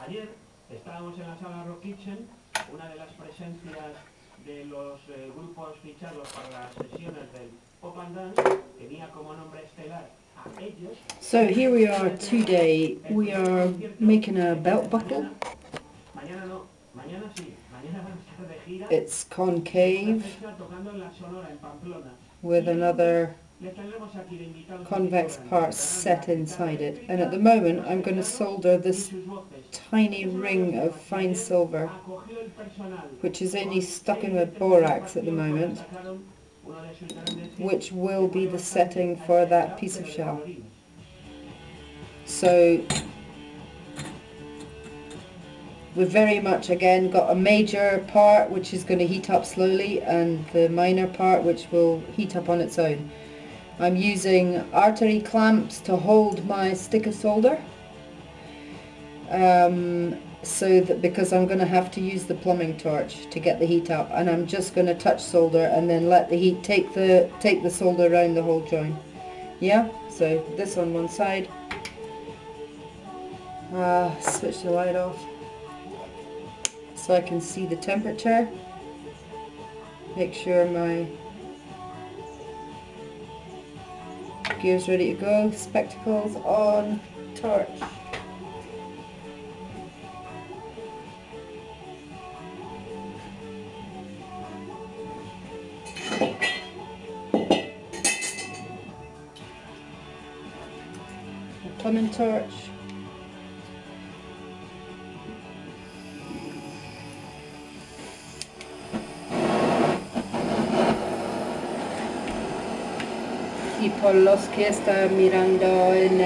Ayer estábamos en la sala Rock Kitchen, una de las presencias de los grupos fichados para las sesiones del Pop and Dance, tenía como nombre estelar a ellos. So here we are today, we are making a belt buckle. Mañana no, mañana sí, mañana van a estar de gira. It's concave tocando en la Sonora en Pamplona. with another convex part set inside it, and at the moment I'm going to solder this tiny ring of fine silver, which is only stuck in with borax at the moment, which will be the setting for that piece of shell. So we've very much again got a major part which is going to heat up slowly and the minor part which will heat up on its own. I'm using artery clamps to hold my stick of solder, so that because I'm going to have to use the plumbing torch to get the heat up, and I'm just going to touch solder and then let the heat take the solder around the whole joint. Yeah, so this on one side. Switch the light off so I can see the temperature. Make sure my gear's ready to go. Spectacles on, torch. Plumbing torch. Y por los que están mirando en